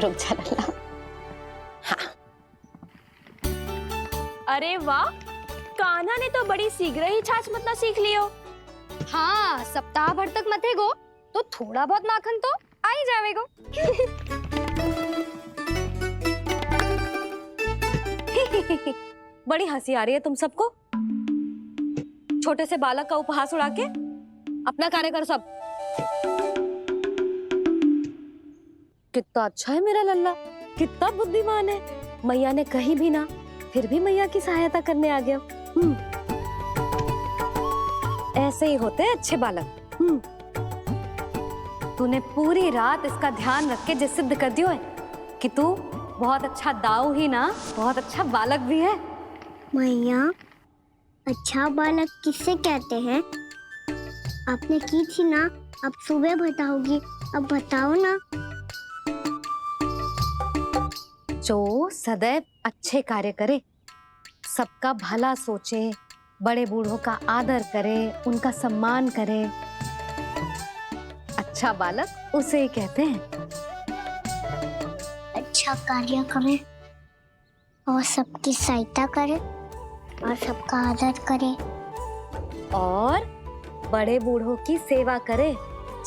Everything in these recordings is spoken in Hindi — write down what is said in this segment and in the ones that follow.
रुक जा लल्ला। हाँ। अरे वाह, कान्हा ने तो बड़ी शीघ्र ही छाछ मतना सीख लियो। हाँ, सप्ताह भर तक मते गो तो थोड़ा बहुत माखन तो आ ही जावेगो। बड़ी हंसी आ रही है तुम सबको। छोटे से बालक का उपहास उड़ा के अपना कार्य कर सब। कितना अच्छा है मेरा लल्ला, कितना बुद्धिमान है। मैया ने कहीं भी ना, फिर भी मैया की सहायता करने आ गया। ऐसे ही होते हैं अच्छे बालक। तूने पूरी रात इसका ध्यान रख के जिस सिद्ध कर दियो है कि तू बहुत अच्छा दाऊ ही ना, बहुत अच्छा बालक भी है। मैया, अच्छा बालक किससे कहते हैं? आपने की थी ना, अब सुबह बताओगी, अब बताओ ना। जो सदैव अच्छे कार्य करे, सबका भला सोचे, बड़े बूढ़ों का आदर करे, उनका सम्मान करे, अच्छा बालक उसे ही कहते हैं। अच्छा कार्य करे और सबकी सहायता करे और सबका आदर करे और बड़े बूढ़ों की सेवा करे,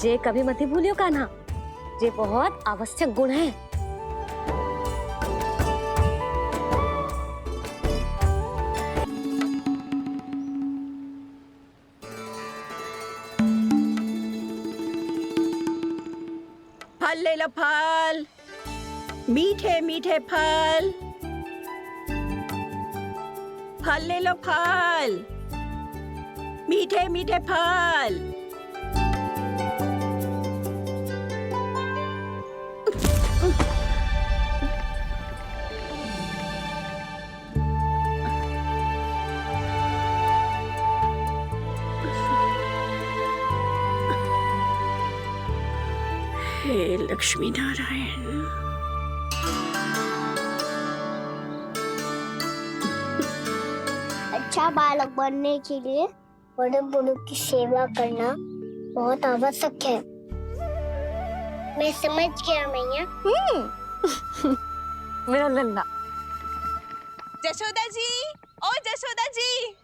जे कभी मत ही भूलियो कान्हा, जे बहुत आवश्यक गुण है। फल ले लो, फल, मीठे मीठे फल। फल ले लो, फल, मीठे मीठे फल। हे लक्ष्मी नारायण। अच्छा बालक बनने के लिए बड़े बूढ़ों की सेवा करना बहुत आवश्यक है। मैं समझ गया मैया। मेरा लल्ला। जशोदा जी, ओ जशोदा जी।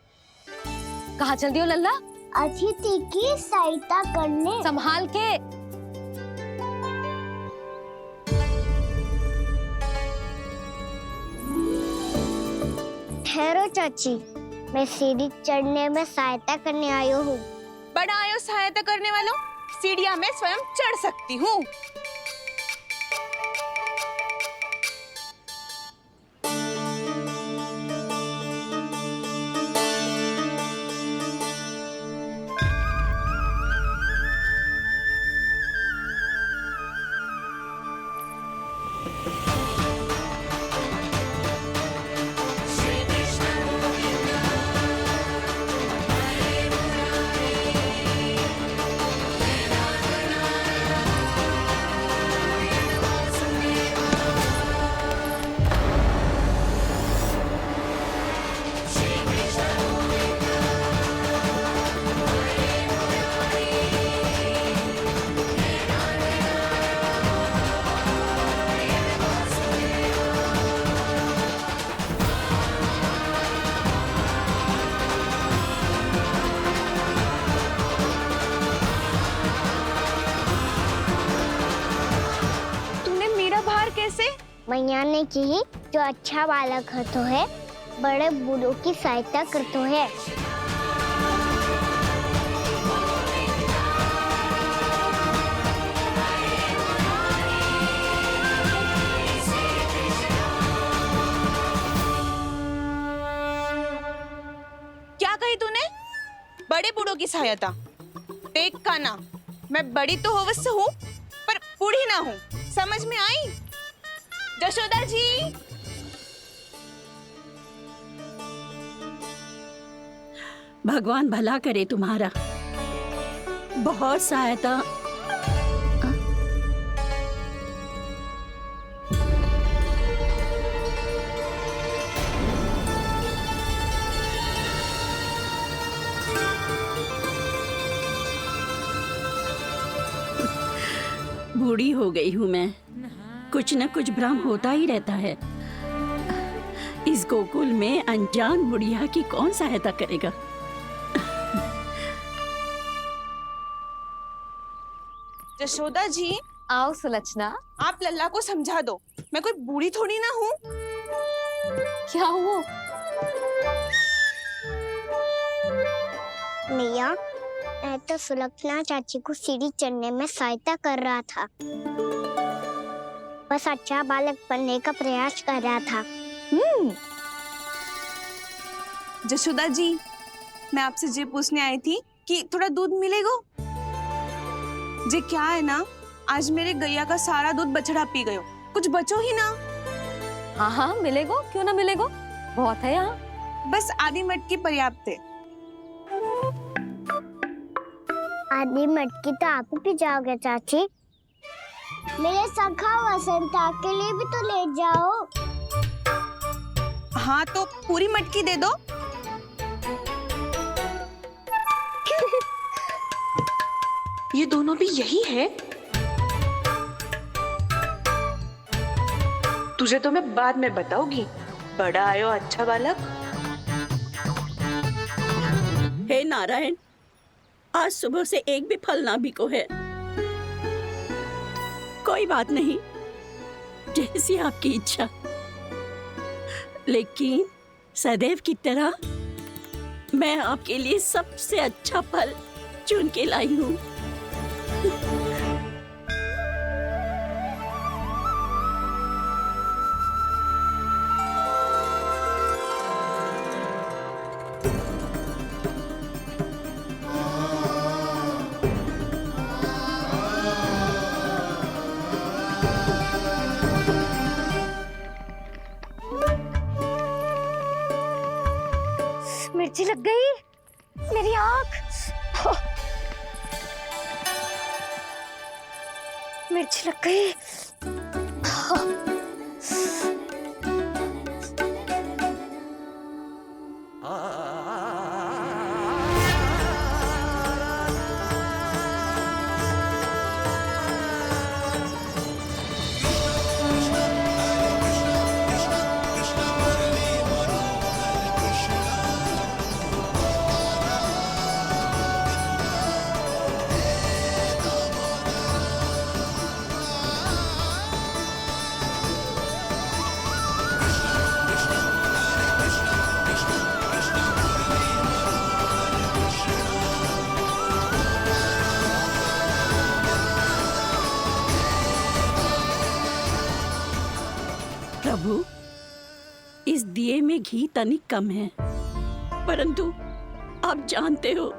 कहाँ चल दियो लल्ला? अतिथि की सहायता करने। संभाल के। ठहरो चाची, मैं सीढ़ी चढ़ने में सहायता करने आई हूँ। बड़ा आयो सहायता करने वालों, सीढ़ियां मैं स्वयं चढ़ सकती हूँ। मैया ने की जो अच्छा बालक होतो है, बड़े बूढ़ों की सहायता करतो है। क्या कही तूने? बड़े बूढ़ों की सहायता? देख कान्हा, मैं बड़ी तो अवश्य हूँ, पर बूढ़ी ना हूँ। समझ में आई? जशोदा जी। भगवान भला करे तुम्हारा। बहुत सहायता। बूढ़ी हो गई हूँ मैं, कुछ न कुछ भ्रम होता ही रहता है। इस गोकुल में अनजान बुढ़िया की कौन सहायता करेगा? जशोदा जी, आओ सुलक्षणा। आप लल्ला को समझा दो, मैं कोई बूढ़ी थोड़ी ना हूँ। क्या हुआ? मैया, मैं तो सुलक्षणा चाची को सीढ़ी चढ़ने में सहायता कर रहा था। बस अच्छा बालक बनने का प्रयास कर रहा था। जशोदा जी, मैं आपसे ये पूछने आई थी कि थोड़ा दूध मिलेगा? जे क्या है ना, आज मेरे गैया का सारा दूध बछड़ा पी गयो, कुछ बचो ही ना। हाँ हाँ मिलेगो, क्यों ना मिलेगो, बहुत है यहाँ। बस आधी मटकी पर्याप्त है। आधी मटकी तो आप ही पी जाओगे चाची। मेरे सखा वसंता के लिए भी तो ले जाओ। हाँ तो पूरी मटकी दे दो। ये दोनों भी यही है। तुझे तो मैं बाद में बताऊंगी। बड़ा आयो अच्छा बालक। हे नारायण, आज सुबह से एक भी फल ना बिको है। कोई बात नहीं, जैसी आपकी इच्छा। लेकिन सदैव की तरह मैं आपके लिए सबसे अच्छा फल चुन के लाई हूँ। मिर्ची लग गई मेरी आँख। मिर्ची लग गई। प्रभु, इस दिए में घी तनिक कम है, परंतु आप जानते हो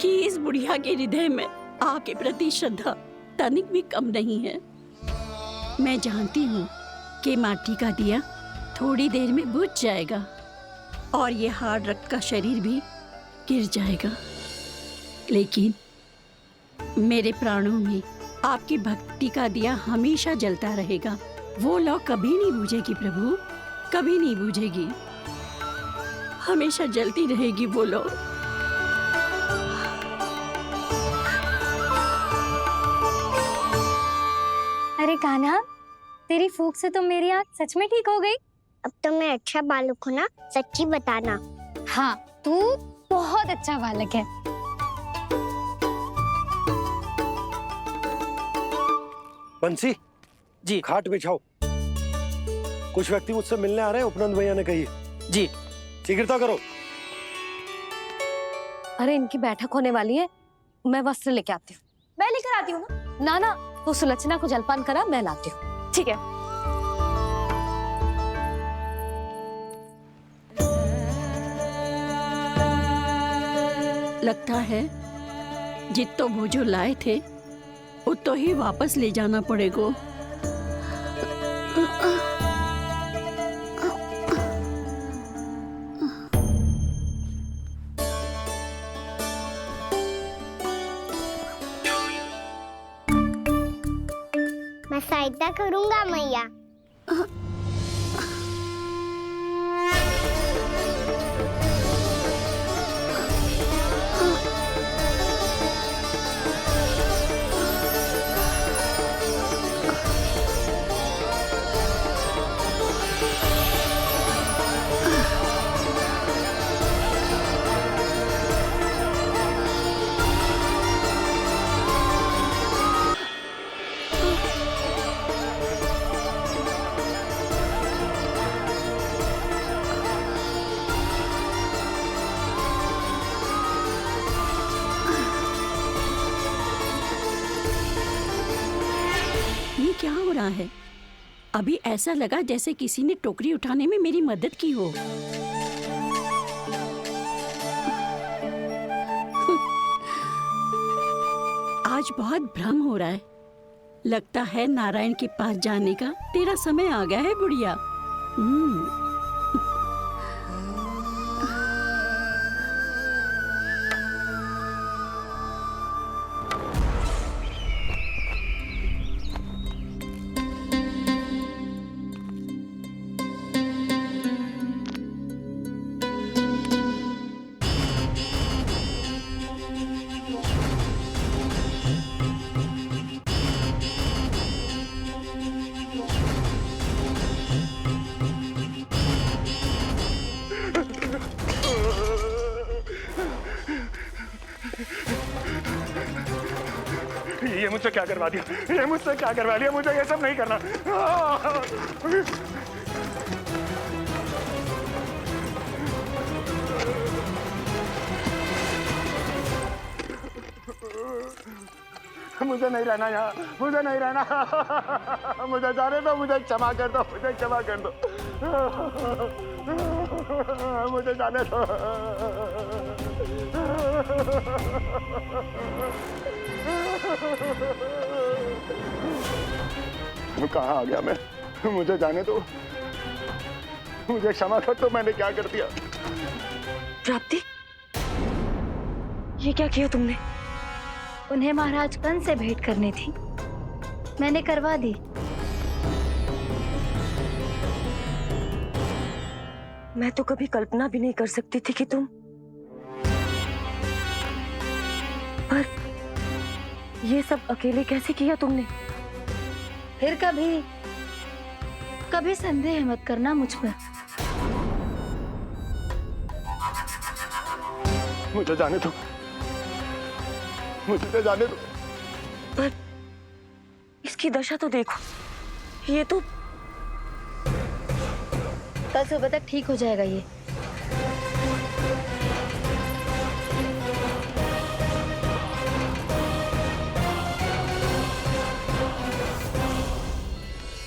कि इस बुढ़िया के हृदय में आपके प्रति श्रद्धा तनिक भी कम नहीं है। मैं जानती हूँ कि माटी का दिया थोड़ी देर में बुझ जाएगा और ये हार्ड रक्त का शरीर भी गिर जाएगा, लेकिन मेरे प्राणों में आपकी भक्ति का दिया हमेशा जलता रहेगा। वो लौ कभी नहीं बुझेगी प्रभु, कभी नहीं बुझेगी, हमेशा जलती रहेगी वो लौ। अरे कान्हा, तेरी फूंक से तो मेरी आँख सच में ठीक हो गई। अब तो मैं अच्छा बालक हूँ ना, सच्ची बताना। हाँ, तू बहुत अच्छा बालक है। बंसी जी खाट बिछाओ। कुछ व्यक्ति मुझसे मिलने आ रहे हैं, उपनंद भैया ने कही। जी। शीघ्रता करो। अरे इनकी बैठक होने वाली है, मैं वस्त्र लेके आती हूँ। मैं लेकर आती हूँ ना। ना ना, तो सुलक्षणा को जलपान करा, मैं लाती हूँ। ठीक है। लगता है जितो वो जो लाए थे उतो ही वापस ले जाना पड़ेगा। मैं सहायता करूंगा मैया। क्या हो रहा है? अभी ऐसा लगा जैसे किसी ने टोकरी उठाने में मेरी मदद की हो। आज बहुत भ्रम हो रहा है। लगता है नारायण के पास जाने का तेरा समय आ गया है बुढ़िया। ये मुझसे क्या करवा दिया? ये मुझसे क्या करवा दिया? मुझे ये सब नहीं करना। मुझे नहीं रहना यहाँ, मुझे नहीं रहना। मुझे जाने दो, मुझे क्षमा कर दो, मुझे क्षमा कर दो, मुझे जाने दो। कहाँ आ गया मैं? मुझे जाने दो, मुझे क्षमा कर दो। मैंने क्या कर दिया? प्राप्ति, ये क्या किया तुमने? उन्हें महाराज कंस से भेंट करनी थी, मैंने करवा दी। मैं तो कभी कल्पना भी नहीं कर सकती थी कि तुम, पर ये सब अकेले कैसे किया तुमने? फिर कभी कभी संदेह मत करना मुझ पर। मुझे जाने दो, मुझे जाने दो। पर इसकी दशा तो देखो, ये तो कल सुबह तक ठीक हो जाएगा ये।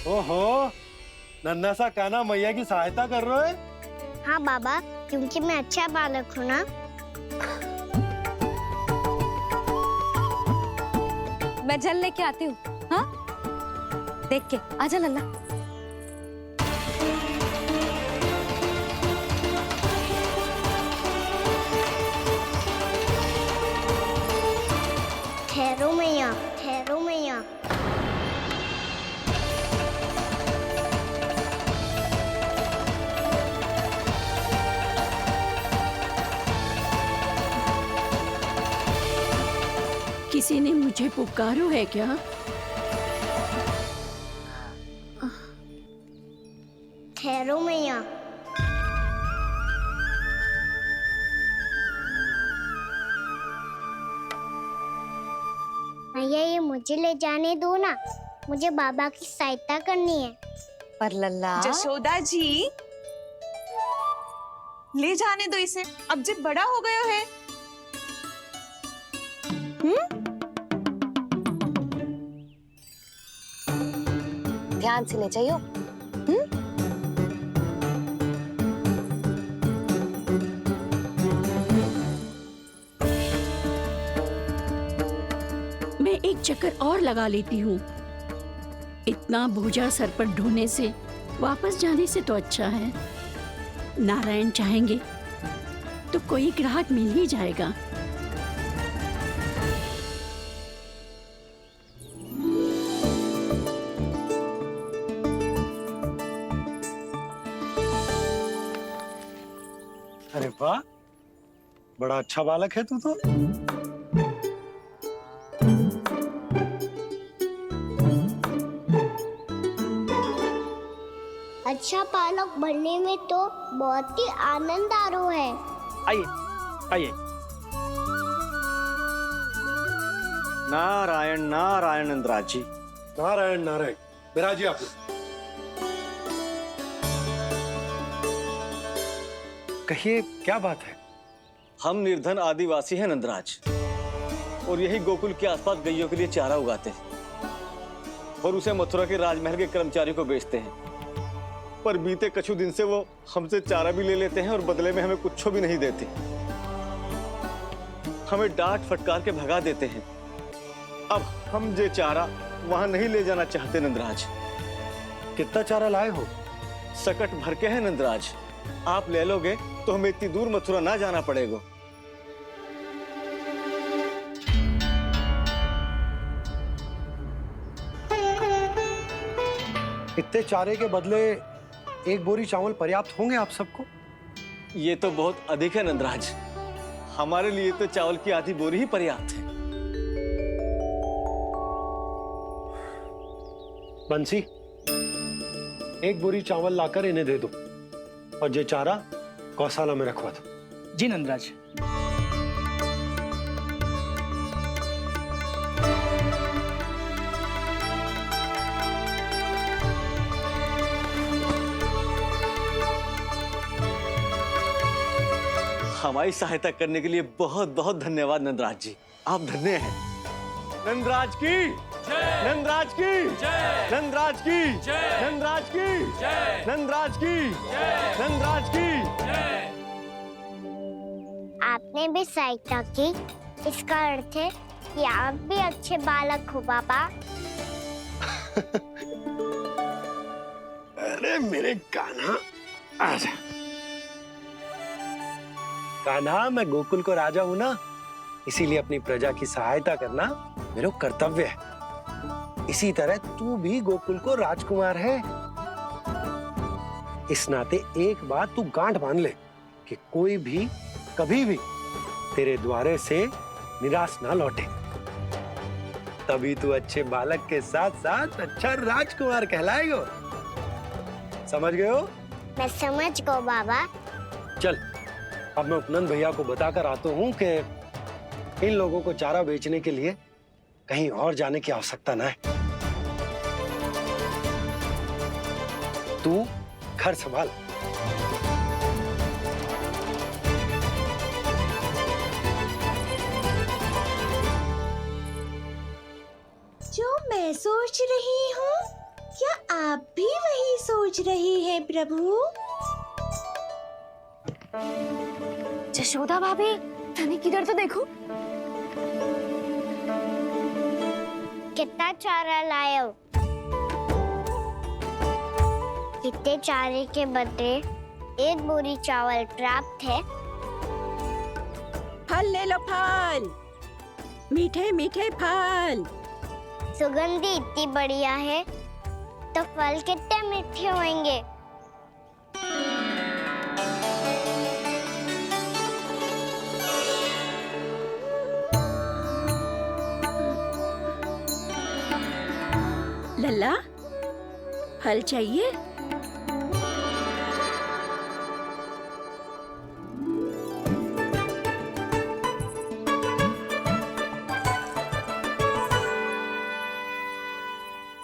ओहो, नन्हा सा कान्हा मैया की सहायता कर रहे हो? हाँ बाबा, क्योंकि मैं अच्छा बालक हूँ ना। मैं जल लेके आती हूँ। हाँ, देख के आजा लल्ला। ठहरो मैया, ठहरो मैया। किसी ने मुझे पुकारो है क्या? ठहरो मैया। मैया, ये मुझे ले जाने दो ना, मुझे बाबा की सहायता करनी है। पर लल्ला, जशोदा जी, ले जाने दो इसे, अब जब बड़ा हो गया है। ध्यान से ले जाइयो। मैं एक चक्कर और लगा लेती हूँ। इतना बोझा सर पर ढोने से वापस जाने से तो अच्छा है। नारायण चाहेंगे तो कोई ग्राहक मिल ही जाएगा। अरे वाह, बड़ा अच्छा बालक है तू तो। अच्छा बालक बनने में तो बहुत ही आनंद आ रहा है। आइए आइए। नारायण नारायण इंद्राज जी। नारायण नारायण। बिराजी आप लोग। कहिए, क्या बात है? हम निर्धन आदिवासी हैं नंदराज, और यही गोकुल के आसपास गैयों के लिए चारा उगाते हैं। और उसे मथुरा के राजमहल के कर्मचारियों को बेचते हैं। पर बीते कुछ दिन से वो हमसे चारा भी ले लेते हैं और बदले में हमें कुछ भी नहीं देते। हमें डांट फटकार के भगा देते हैं। अब हम ये चारा वहां नहीं ले जाना चाहते नंदराज। कितना चारा लाए हो? सकट भर के है नंदराज। आप ले लोगे तो हमें इतनी दूर मथुरा ना जाना पड़ेगा। इतने चारे के बदले एक बोरी चावल पर्याप्त होंगे आप सबको? ये तो बहुत अधिक है नंदराज। हमारे लिए तो चावल की आधी बोरी ही पर्याप्त है। बंसी, एक बोरी चावल लाकर इन्हें दे दो और ये चारा गौशाला में रखवा दो। जी नंदराज। हमारी सहायता करने के लिए बहुत बहुत धन्यवाद नंदराज जी। आप धन्य हैं। नंदराज की नंदराज की नंदराज की नंदराज की नंदराज की नंदराज की। आपने भी सहायता की, इसका अर्थ है कि आप भी अच्छे बालक हो पापा। अरे मेरे कान्हा, आजा। कान्हा, मैं गोकुल को राजा हूं ना, इसीलिए अपनी प्रजा की सहायता करना मेरा कर्तव्य है। इसी तरह तू भी गोकुल को राजकुमार है। इस नाते एक बात तू गांठ बांध ले कि कोई भी कभी भी तेरे द्वारे से निराश ना लौटे। तभी तू अच्छे बालक के साथ साथ अच्छा राजकुमार कहलाएगा। समझ गए हो? मैं समझ गो बाबा। चल, अब मैं उपनंद भैया को बताकर आता हूँ कि इन लोगों को चारा बेचने के लिए कहीं और जाने की आवश्यकता ना है। तू घर संभाल। जो मैं सोच रही हूँ, क्या आप भी वही सोच रही हैं प्रभु? जशोदा भाभी, तनिक इधर तो देखो। कितना चारा लाए हो? कितने चारे के बदले एक बोरी चावल प्राप्त है। फल ले लो, फल, मीठे मीठे फल। सुगंधी इतनी बढ़िया है तो फल कितने मीठे होंगे। लल्ला, फल चाहिए?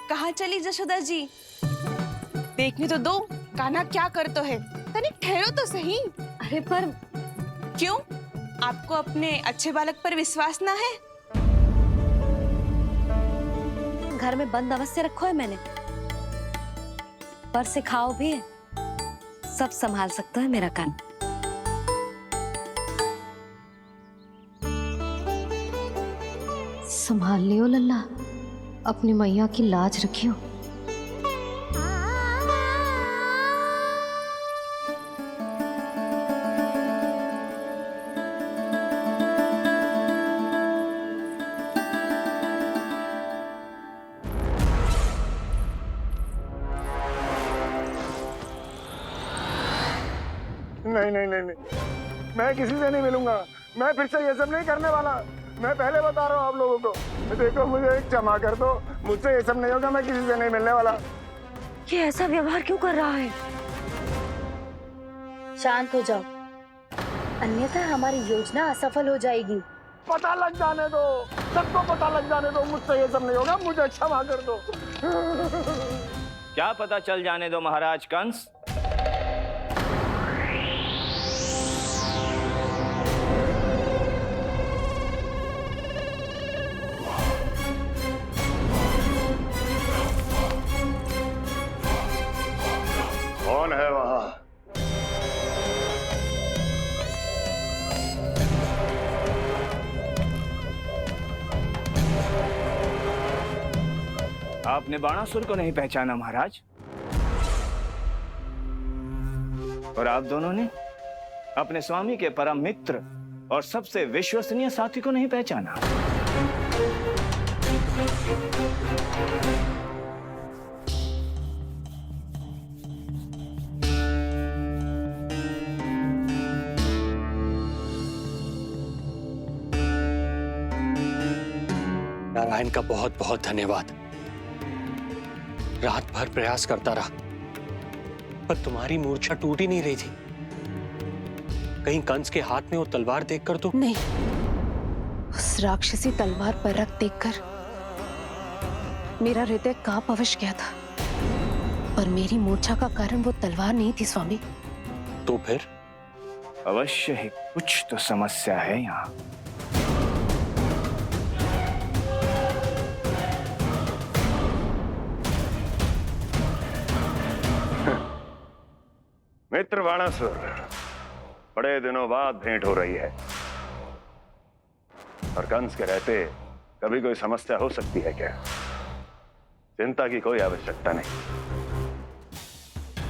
कहाँ चली जशोदा जी? देखने तो दो कान्हा क्या करते है। तनिक ठहरो तो सही। अरे पर क्यों? आपको अपने अच्छे बालक पर विश्वास ना है? घर में बंद अवश्य रखो है मैंने, पर से खाओ भी है। सब संभाल सकता है मेरा कान। संभाल लियो लल्ला, अपनी मैया की लाज रखियो। नहीं नहीं नहीं नहीं, मैं किसी से नहीं मिलूंगा। मैं फिर से ये सब नहीं करने वाला। मैं पहले बता रहा हूँ आप लोगों को। देखो, मुझे एक क्षमा कर दो, मुझसे ये सब नहीं होगा। मैं किसी से नहीं मिलने वाला। ये ऐसा व्यवहार क्यों कर रहा है? शांत हो जाओ, अन्यथा हमारी योजना असफल हो जाएगी। पता लग जाने दो, सबको पता लग जाने दो। मुझसे ये सब नहीं होगा, मुझे क्षमा कर दो। क्या पता चल जाने दो महाराज कंस। आपने बाणासुर को नहीं पहचाना महाराज, और आप दोनों ने अपने स्वामी के परम मित्र और सबसे विश्वसनीय साथी को नहीं पहचाना। नारायण का बहुत बहुत धन्यवाद। रात भर प्रयास करता रहा, पर तुम्हारी मूर्छा टूट ही नहीं रही थी। कहीं कंस के हाथ में वो तलवार देखकर तो नहीं, उस राक्षसी तलवार पर रख देखकर मेरा हृदय कांप अवश्य गया था, पर मेरी मूर्छा का कारण वो तलवार नहीं थी स्वामी। तो फिर? अवश्य ही कुछ तो समस्या है यहाँ। मित्र बाणासुर, बड़े दिनों बाद भेंट हो रही है, और कंस के रहते कभी कोई समस्या हो सकती है क्या? चिंता की कोई आवश्यकता नहीं।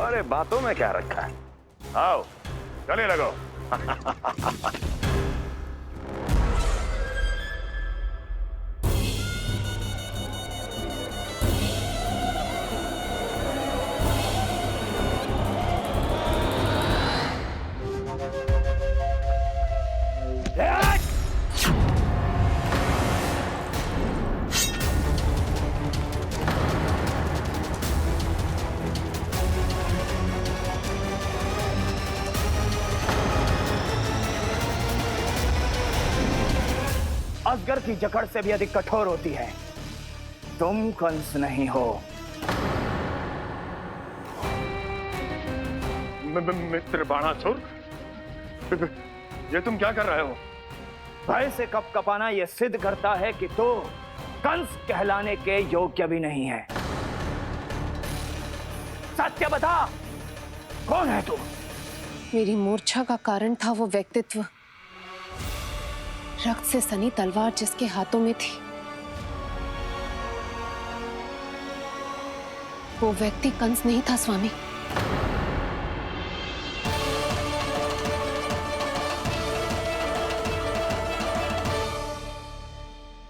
अरे बातों में क्या रखा है, आओ गले लगो। अजगर की जकड़ से भी अधिक कठोर होती है। तुम कंस नहीं हो। मित्र बाणासुर, ये तुम क्या कर रहे हो? भय से कपकपाना यह सिद्ध करता है कि तू कंस कहलाने के योग्य भी नहीं है। सत्य बता, कौन है तू? मेरी मूर्छा का कारण था वो व्यक्तित्व, रक्त से सनी तलवार जिसके हाथों में थी। वो व्यक्ति कंस नहीं था स्वामी।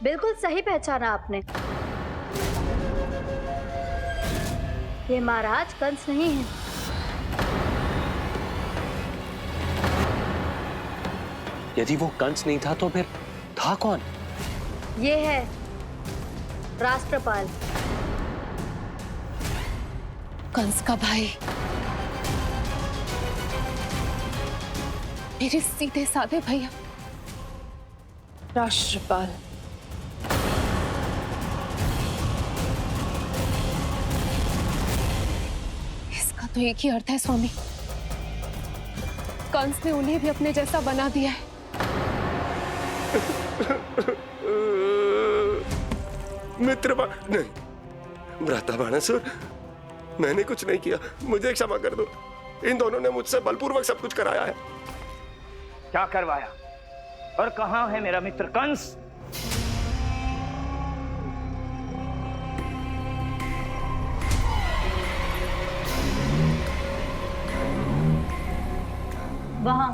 बिल्कुल सही पहचाना आपने। ये महाराज कंस नहीं है। यदि वो कंस नहीं था तो फिर था कौन? ये है राष्ट्रपाल, कंस का भाई, मेरे सीधे साधे भैया राष्ट्रपाल। इसका तो एक ही अर्थ है स्वामी, कंस ने उन्हें भी अपने जैसा बना दिया है। मित्र नहीं, भ्राता बाणासुर, मैंने कुछ नहीं किया, मुझे क्षमा कर दो। इन दोनों ने मुझसे बलपूर्वक सब कुछ कराया है। क्या करवाया? और कहां है मेरा मित्र कंस? वहां।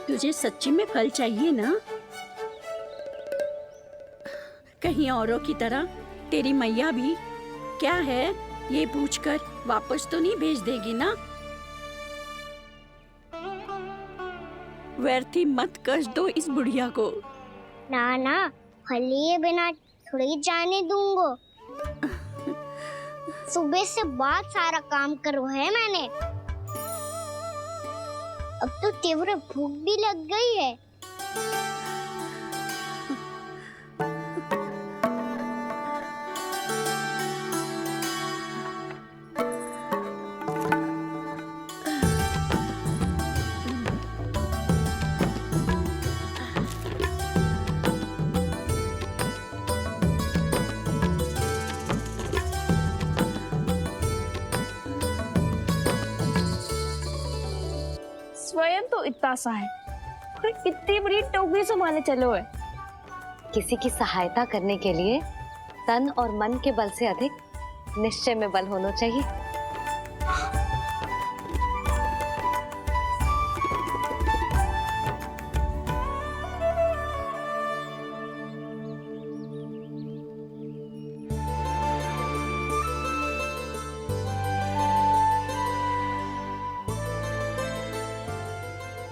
तुझे सच्ची में फल चाहिए ना? कहीं औरों की तरह तेरी मैया भी क्या है ये पूछकर वापस तो नहीं भेज देगी ना? व्यर्थ ही मत कष्ट दो इस बुढ़िया को। ना ना, फल लिए बिना थोड़ी जाने दूंगा। सुबह से बहुत सारा काम करो है मैंने। अब तो तीव्र भूख भी लग गई है। स्वयं तो इतना सा है और इतनी बड़ी टोकरी संभाले चलो है। किसी की सहायता करने के लिए तन और मन के बल से अधिक निश्चय में बल होना चाहिए।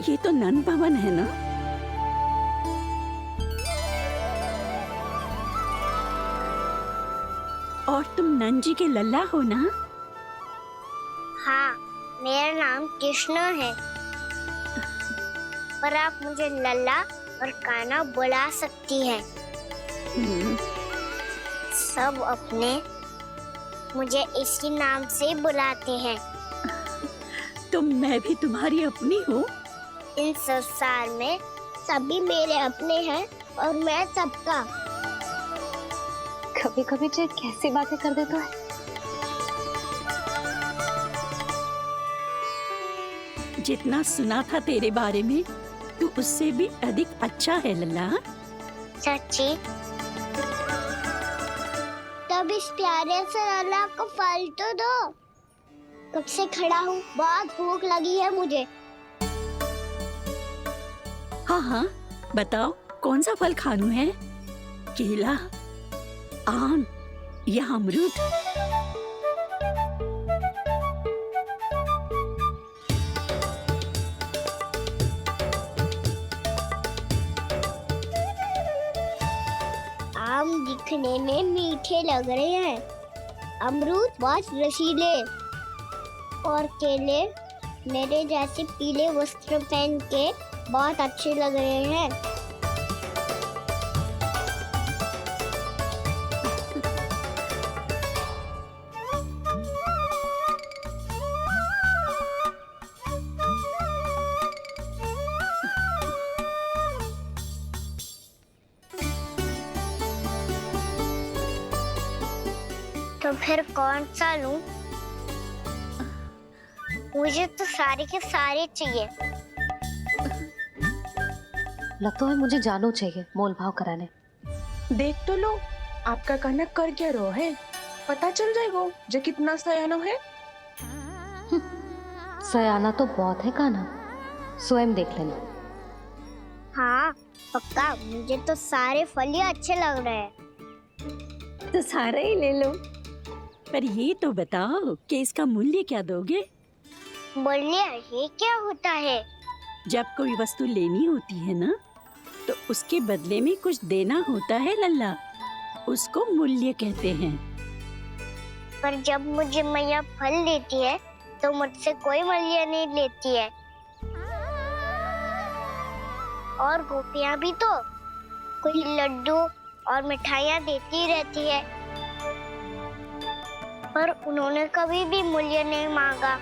ये तो नन भवन है ना? और तुम नन जी के लल्ला हो ना? हाँ, मेरा नाम कृष्ण है, पर आप मुझे लल्ला और कान्हा बुला सकती हैं। सब अपने मुझे इसी नाम से बुलाते हैं। तो मैं भी तुम्हारी अपनी हूँ। इन संसार में सभी मेरे अपने हैं और मैं सबका। कभी कभी जो कैसी बातें कर देता है। जितना सुना था तेरे बारे में, तू उससे भी अधिक अच्छा है लल्ला। सच्ची? तब इस प्यारे से लल्ला को फल तो दो। कब से खड़ा हूँ, बहुत भूख लगी है मुझे। हाँ हाँ, बताओ कौन सा फल खानू है? केला, आम या अमरूद? आम दिखने में मीठे लग रहे हैं, अमरूद बहुत रसीले और केले मेरे जैसे पीले वस्त्र पहन के बहुत अच्छे लग रहे हैं। तो फिर कौन सा लूं? मुझे तो सारे के सारे चाहिए। लगता है मुझे जानो चाहिए मोल भाव कराने। देख तो लो, आपका कहना कर क्या रहो है, पता चल जाएगा जो कितना सयाना है। सयाना तो बहुत है कान्हा, स्वयं देख लेना। हाँ पक्का, मुझे तो सारे फल ही अच्छे लग रहे हैं। तो सारा ही ले लो। पर ये तो बताओ कि इसका मूल्य क्या दोगे? मूल्य ये क्या होता है? जब कोई वस्तु लेनी होती है ना, तो उसके बदले में कुछ देना होता है लल्ला, उसको मूल्य कहते हैं। पर जब मुझे मैया फल देती है तो मुझसे कोई मूल्य नहीं लेती है। और गोपियां भी तो कोई लड्डू और मिठाइयाँ देती रहती है, पर उन्होंने कभी भी मूल्य नहीं मांगा।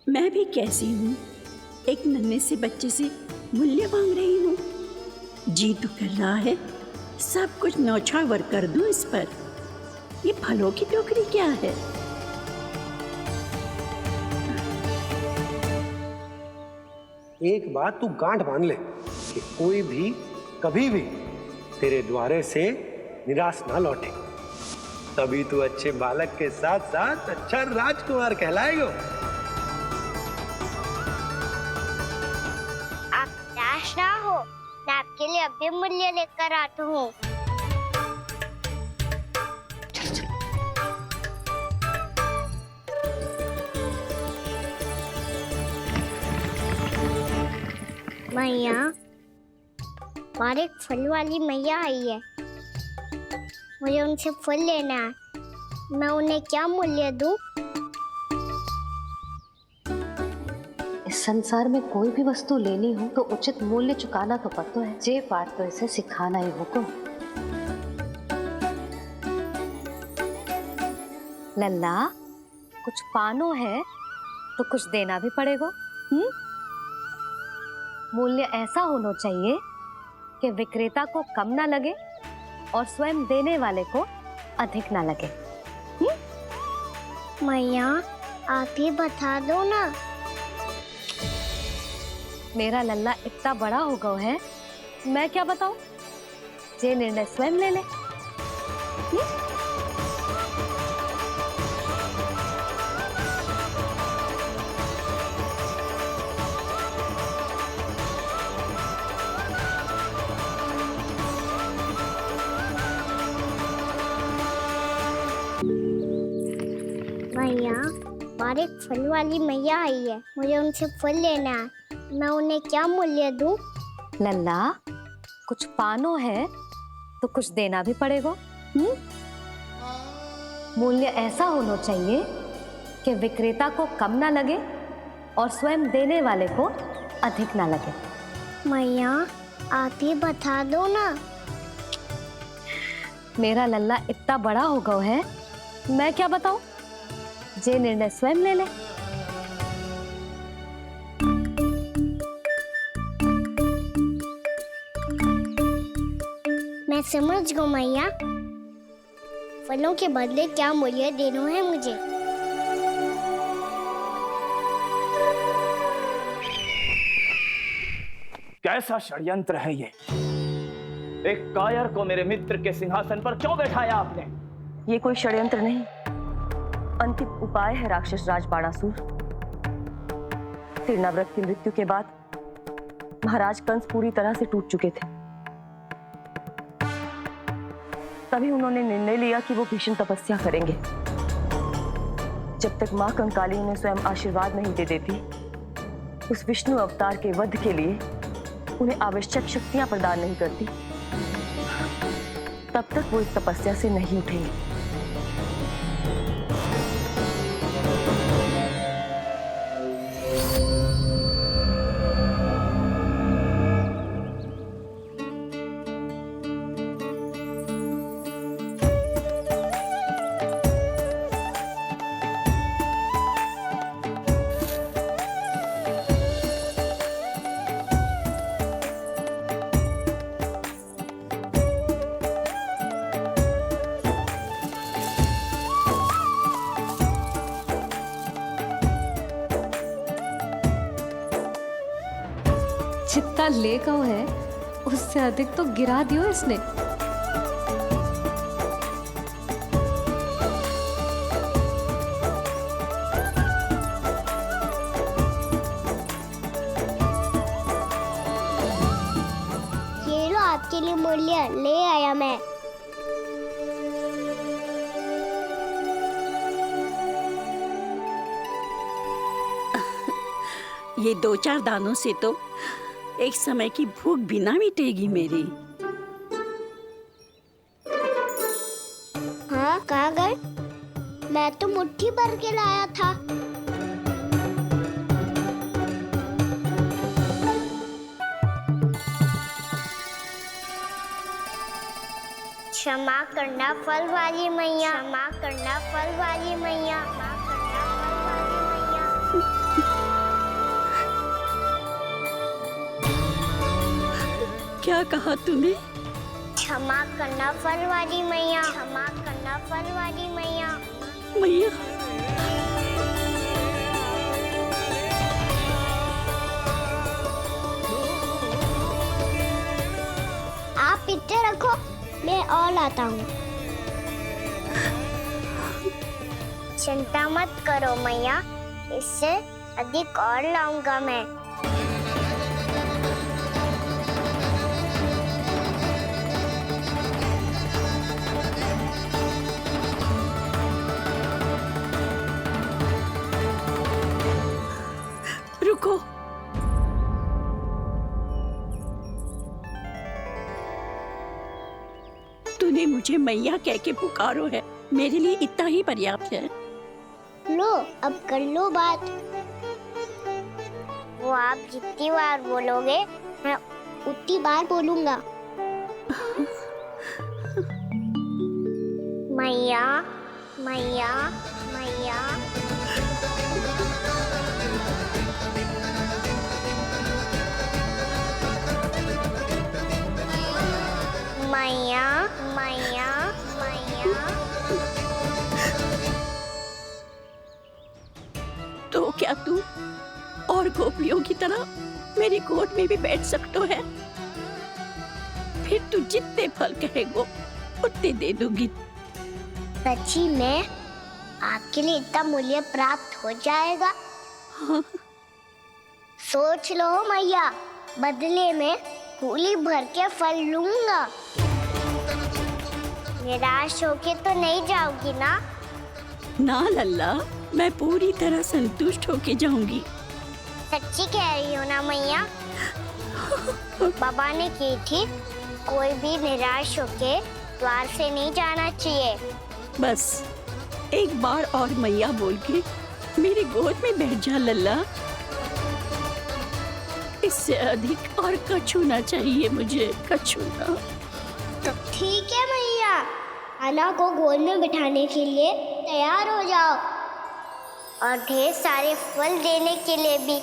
मैं भी कैसी हूँ, एक नन्हे से बच्चे से मूल्य मांग रही हूँ। जी तो कर रहा है सब कुछ न्यौछावर कर दूं इस पर। ये फलों की टोकरी क्या है? एक बात तू गांठ बांध ले कि कोई भी कभी भी तेरे द्वारे से निराश ना लौटे, तभी तू अच्छे बालक के साथ साथ अच्छा राजकुमार कहलाएगा। आप निराश ना हो, मैं आपके लिए अभी मूल्य लेकर आता हूँ। मैया, बाहर एक फल वाली मैया आई है। मुझे उनसे फल लेना है। मैं उन्हें क्या मूल्य दूं? इस संसार में कोई भी वस्तु लेनी हो तो उचित मूल्य चुकाना तो पड़ता है। जे बात तो इसे सिखाना ही होगा। लल्ला, कुछ पानो है तो कुछ देना भी पड़ेगा। मूल्य ऐसा होना चाहिए कि विक्रेता को कम ना लगे और स्वयं देने वाले को अधिक ना लगे। मैया, आप ही बता दो ना। मेरा लल्ला इतना बड़ा हो गया है, मैं क्या बताऊं? जे निर्णय स्वयं ले ले। मैया, बाहर एक फल वाली मैया आई है। मुझे उनसे फल लेना है। मैं उन्हें क्या मूल्य दूं? लल्ला, कुछ पानो है तो कुछ देना भी पड़ेगा। मूल्य ऐसा होना चाहिए कि विक्रेता को कम ना लगे और स्वयं देने वाले को अधिक ना लगे। मैया, आप ही बता दो ना। मेरा लल्ला इतना बड़ा हो गया है, मैं क्या बताऊं? जे निर्णय स्वयं ले ले। मैं समझ गई मैया। फलों के बदले क्या मूल्य देना है मुझे? कैसा षड्यंत्र है ये? एक कायर को मेरे मित्र के सिंहासन पर क्यों बैठाया आपने? ये कोई षड्यंत्र नहीं, अंतिम उपाय है राक्षस राज बाणासुर। तीर्णाव्रत की मृत्यु के बाद महाराज कंस पूरी तरह से टूट चुके थे। तभी उन्होंने निर्णय लिया कि वो भीषण तपस्या करेंगे। जब तक मां कंकाली उन्हें स्वयं आशीर्वाद नहीं दे देती, उस विष्णु अवतार के वध के लिए उन्हें आवश्यक शक्तियां प्रदान नहीं करती, तब तक वो इस तपस्या से नहीं उठेंगे। जितना ले गया है उससे अधिक तो गिरा दियो इसने। ये लो आपके लिए मूल्य ले आया मैं। ये 2-4 दानों से तो एक समय की भूख भी ना मिटेगी मेरी। हाँ, कहाँ गए? मैं तो मुट्ठी भर के लाया था। क्षमा करना फल वाली मैया, क्षमा करना फल वाली मैया, क्षमा करना फल वाली मैया। क्या कहा तूने? क्षमा करना फल वाली मैया, क्षमा करना फल वाली मैया। मैया, आप इतने रखो, मैं और लाता हूँ। चिंता मत करो मैया, इससे अधिक और लाऊंगा मैं। रुको। मुझे मैया कह के पुकारो है, मेरे लिए इतना ही पर्याप्त है। लो अब कर लो बात। वो आप जितनी बार बोलोगे मैं उतनी बार बोलूंगा। मैया मैया मैया। मैया मैया मैया। तो क्या तू और गोपियों की तरह मेरी गोद में भी बैठ सकते है? फिर तू जितने फल कहेगो उतने दे दूंगी। सच्ची में आपके लिए इतना मूल्य प्राप्त हो जाएगा? हाँ। सोच लो मैया, बदले में कूली भर के फल लूंगा। निराश होके तो नहीं जाओगी ना? ना लल्ला, मैं पूरी तरह संतुष्ट होके जाऊंगी। सच्ची कह रही हो ना मैया? बाबा ने की थी कोई भी निराश होके द्वार से नहीं जाना चाहिए। बस एक बार और मैया बोल के मेरी गोद में बैठ जा लल्ला। इससे अधिक और कछु ना चाहिए मुझे, कछु ना। तो ठीक है मैया, अन्ना को गोद में बिठाने के लिए तैयार हो जाओ और ढेर सारे फल देने के लिए भी।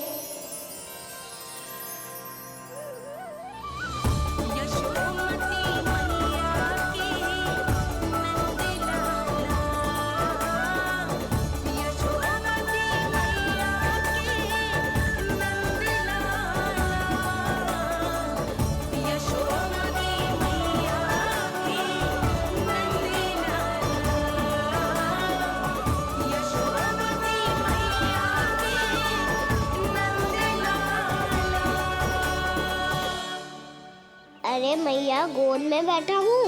अरे मैया, गोद में बैठा हूँ,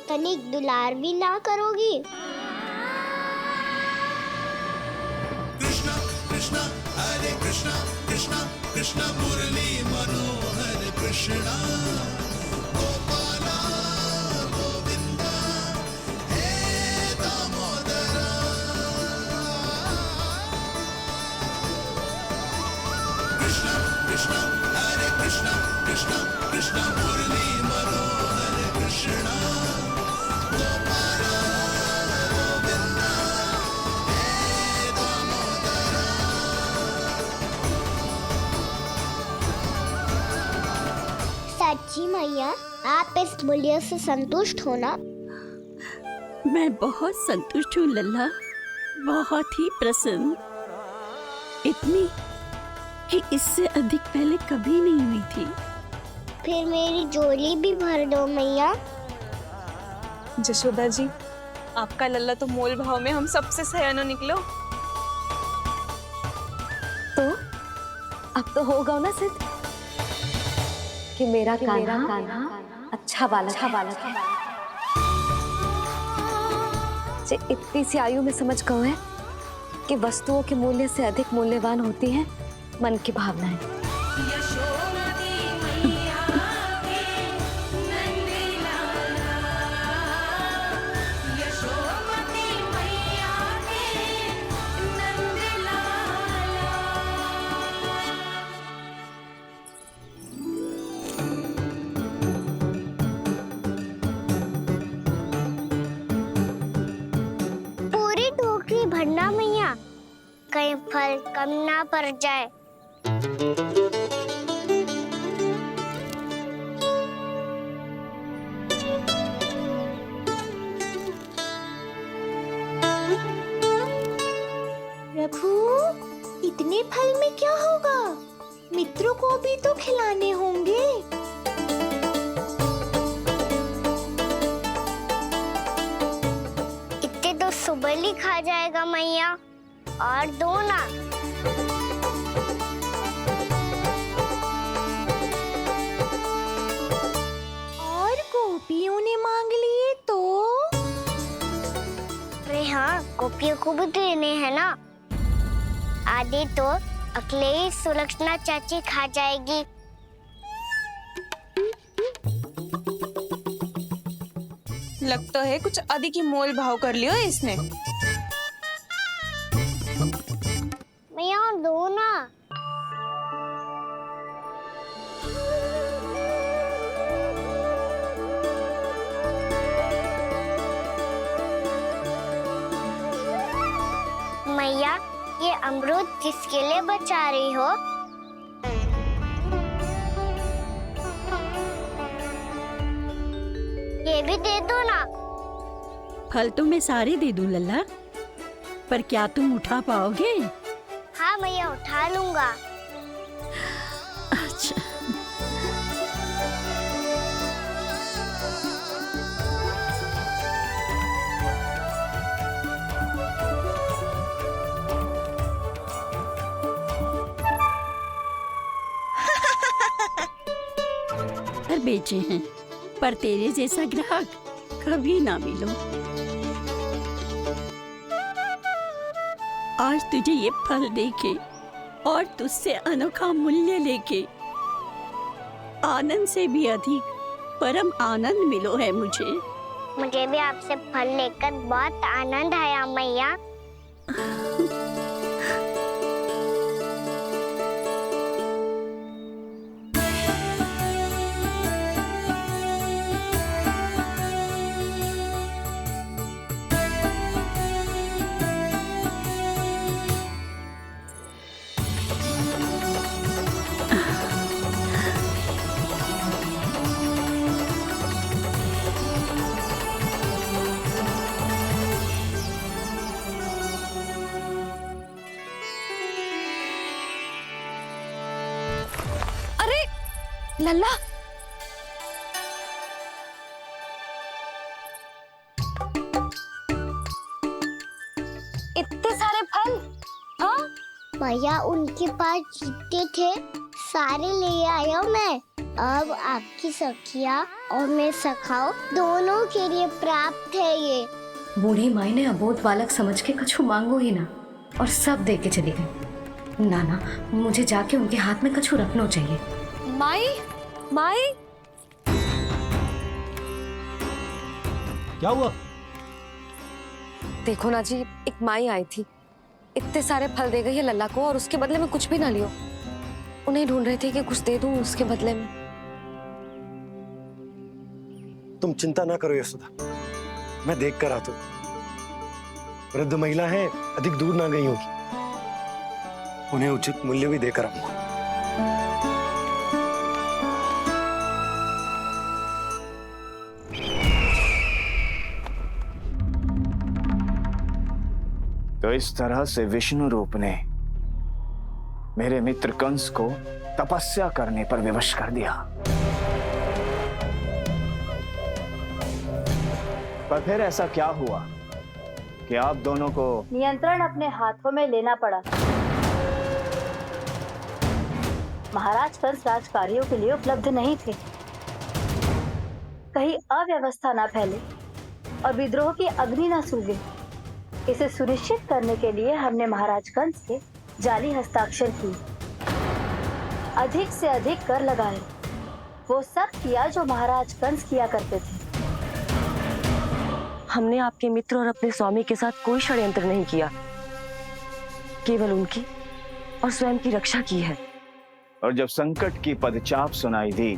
तनिक दुलार भी ना करोगी? कृष्णा कृष्णा हरे कृष्णा कृष्णा कृष्णा मुरली मनोहर कृष्णा गोपाला गोविंदा हे दामोदरा। कृष्णा कृष्णा हरे कृष्णा कृष्णा कृष्णा मुरली मनोहर कृष्णा गोपाला गोविंदा हे दामोदरा। सच्ची मैया, आप इस मूल्य से संतुष्ट हो ना? मैं बहुत संतुष्ट हूँ लल्ला, बहुत ही प्रसन्न। इतनी कि इससे अधिक पहले कभी नहीं हुई थी। फिर मेरी झोली भी भर दो मैया। जशोदा जी, आपका लल्ला तो मोल भाव में हम सबसे सयाना निकलो। तो अब तो होगा ना सिद्ध कि मेरा कान्हा अच्छा बालक है। जे इतनी सी आयु में समझ गए हैं कि वस्तुओं के मूल्य से अधिक मूल्यवान होती हैं मन की भावनाएं। पूरी टोकरी भरना मैया, कहीं फल कम ना पड़ जाए। प्रभु, इतने फल में क्या होगा? मित्रों को भी तो खिलाने होंगे। इतने तो सुबह ही खा जाएगा मैया, और दो ना। और गोपियों ने मांग लिए तो? अरे हाँ, गोपियों को भी देने हैं ना। आधे तो अकेले सुलक्षणा चाची खा जाएगी। लगता है कुछ अधिक ही मोल भाव कर लियो इसने। मैया और दो ना। मैया, ये अमरूद किसके लिए बचा रही हो? ये भी दे दो ना। फल तो मैं सारे दे दूं लल्ला, पर क्या तुम उठा पाओगे? हाँ मैया, उठा लूंगा। अच्छा। पर बेचे हैं, पर तेरे जैसा ग्राहक कभी ना मिलो। आज तुझे ये फल देके और तुझसे अनोखा मूल्य लेके आनंद से भी अधिक परम आनंद मिलो है मुझे। मुझे भी आपसे फल लेकर बहुत आनंद आया मैया। लल्ला, इतने सारे फल? हाँ भैया, उनके पास जितने थे सारे ले आया मैं। अब आपकी सखिया और मैं सखाओ दोनों के लिए प्राप्त है ये। बूढ़ी माई ने अबोध बालक समझ के कछु मांगो ही ना और सब दे के चली गई। नाना, मुझे जाके उनके हाथ में कछु रखना चाहिए। माई, माई, क्या हुआ? देखो ना जी, एक माई आई थी, इतने सारे फल दे गई है लल्ला को और उसके बदले में कुछ भी ना लियो। उन्हें ढूंढ रहे थे कि कुछ दे दूं उसके बदले में। तुम चिंता ना करो यशोदा, मैं देख कर आता हूं। वृद्ध महिला है, अधिक दूर ना गई होगी, उन्हें उचित मूल्य भी देकर आऊंगा। तो इस तरह से विष्णु रूप ने मेरे मित्र कंस को तपस्या करने पर विवश कर दिया। पर फिर ऐसा क्या हुआ कि आप दोनों को नियंत्रण अपने हाथों में लेना पड़ा? महाराज कंस राजकार्यों के लिए उपलब्ध नहीं थे। कहीं अव्यवस्था ना फैले और विद्रोह की अग्नि ना सूझे, इसे सुनिश्चित करने के लिए हमने महाराज कंस के जाली हस्ताक्षर किए, अधिक से अधिक कर लगाए। वो सब किया जो महाराज कंस किया करते थे। हमने आपके मित्र और अपने स्वामी के साथ कोई षड्यंत्र नहीं किया, केवल उनकी और स्वयं की रक्षा की है। और जब संकट की पदचाप सुनाई दी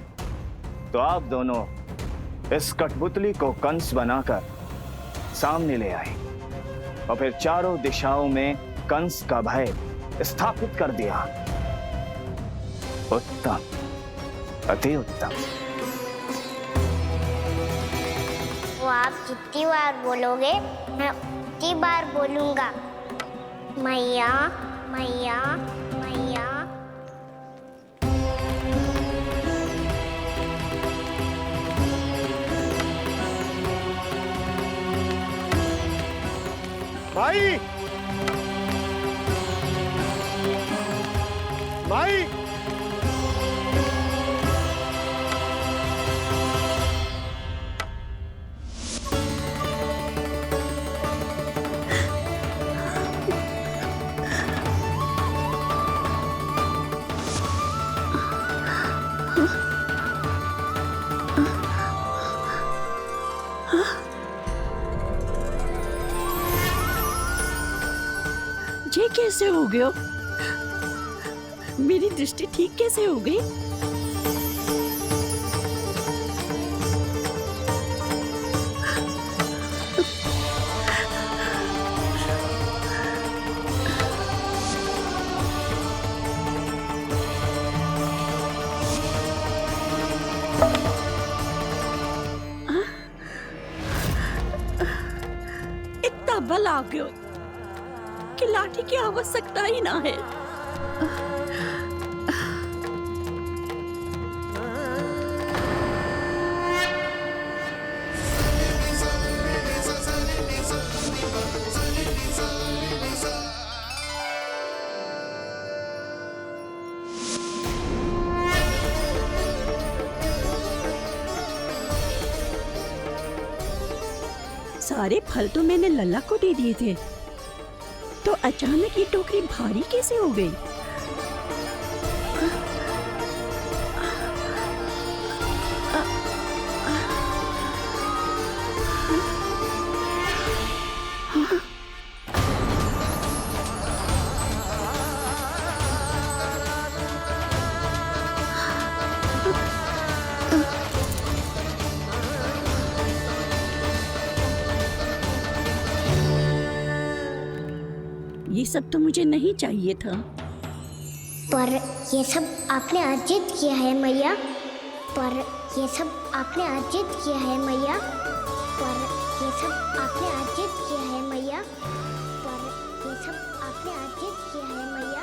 तो आप दोनों इस कठपुतली को कंस बनाकर सामने ले आए और फिर चारों दिशाओं में कंस का भय स्थापित कर दिया। उत्तम, अति उत्तम। वो आप जितनी बार बोलोगे मैं उतनी बार बोलूंगा। मैया, मैया, मैया। माई, माई, कैसे हो गए हो? मेरी दृष्टि ठीक कैसे हो गई? इतना बल आ गयो कि लाठी की आवश्यकता ही ना है। सारे फल तो मैंने लल्ला को दे दिए थे, तो अचानक ये टोकरी भारी कैसे हो गई? ये सब तो मुझे नहीं चाहिए था। पर ये सब आपने अर्जित किया है मैया। पर ये सब आपने अर्जित किया है मैया। पर ये सब आपने अर्जित किया है मैया। पर ये सब आपने अर्जित किया है मैया।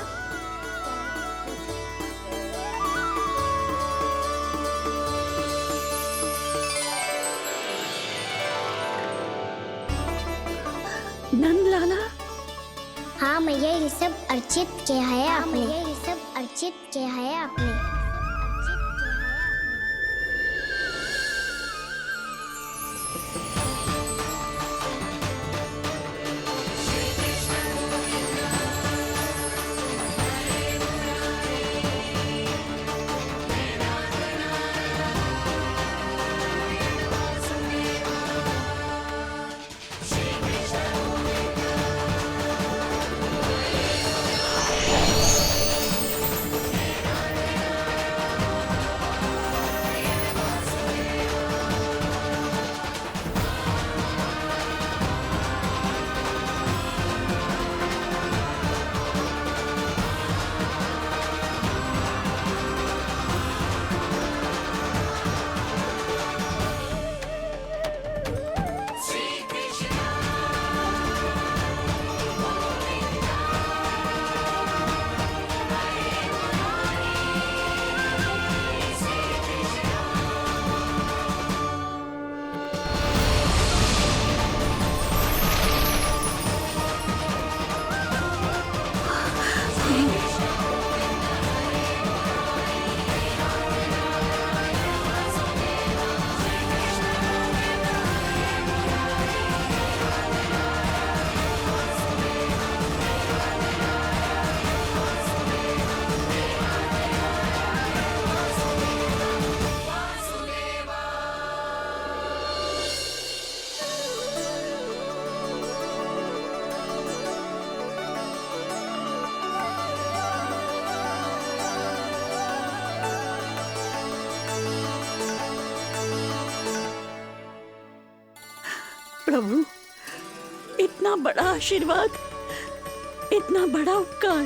नंद लाला, हाँ मैया, ये सब अर्जित किया है आपने। ये सब अर्जित किया है आपने। प्रभु, इतना बड़ा आशीर्वाद, इतना बड़ा उपकार,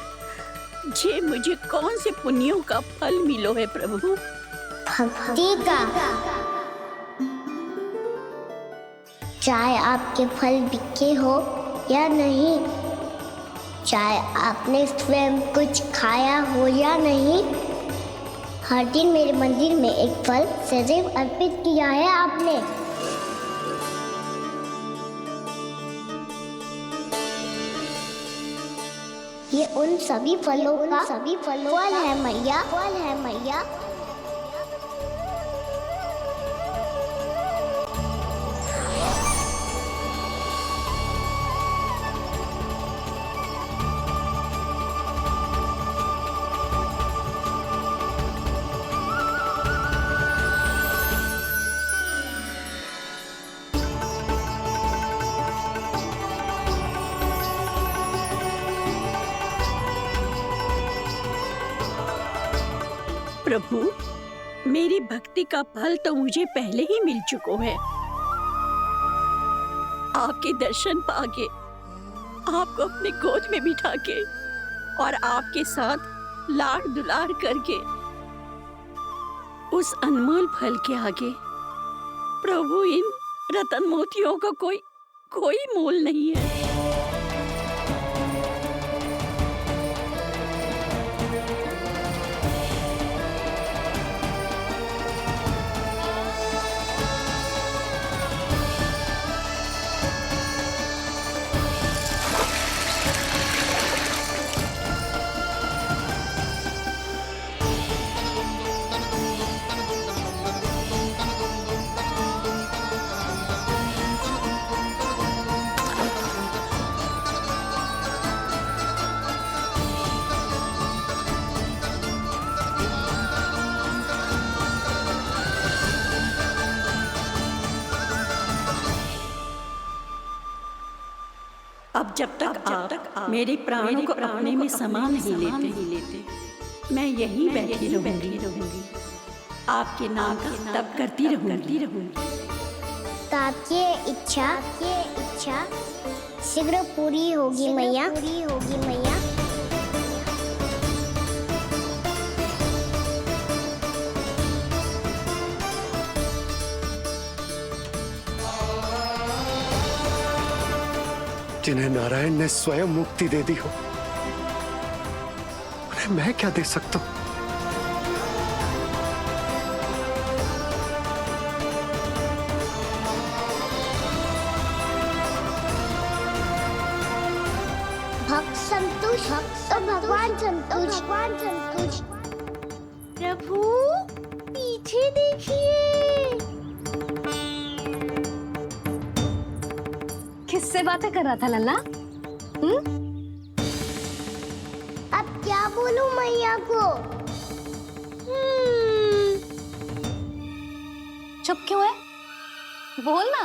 जे मुझे कौन से पुण्यों का फल मिलो है प्रभु? भक्ति का। चाहे आपके फल बिके हो या नहीं, चाहे आपने स्वयं कुछ खाया हो या नहीं, हर दिन मेरे मंदिर में एक फल सदैव अर्पित किया है आपने। ये उन सभी फलों का फल है मैया। फल है मैया। प्रभु, मेरी भक्ति का फल तो मुझे पहले ही मिल चुको है। आपके दर्शन पाके, आपको अपने गोद में बिठा के और आपके साथ लाड़ दुलार करके, उस अनमोल फल के आगे प्रभु इन रतन मोतियों का कोई मोल नहीं है। अब जब तक आप मेरे प्राणों को अपने में समा नहीं लेते, मैं यहीं बैठी रहूंगी। आपके नाम का तप करती रहूंगी। तो आपकी इच्छा शीघ्र पूरी होगी मैया। जिन्हें नारायण ने स्वयं मुक्ति दे दी हो, उन्हें मैं क्या दे सकता हूं? भक्त संतुष्ट तो भगवान संतुष्ट। प्रभु पीछे देखिए। किससे बातें कर रहा था लल्ला? अब क्या बोलूं मैया को? चुप क्यों है? बोल ना।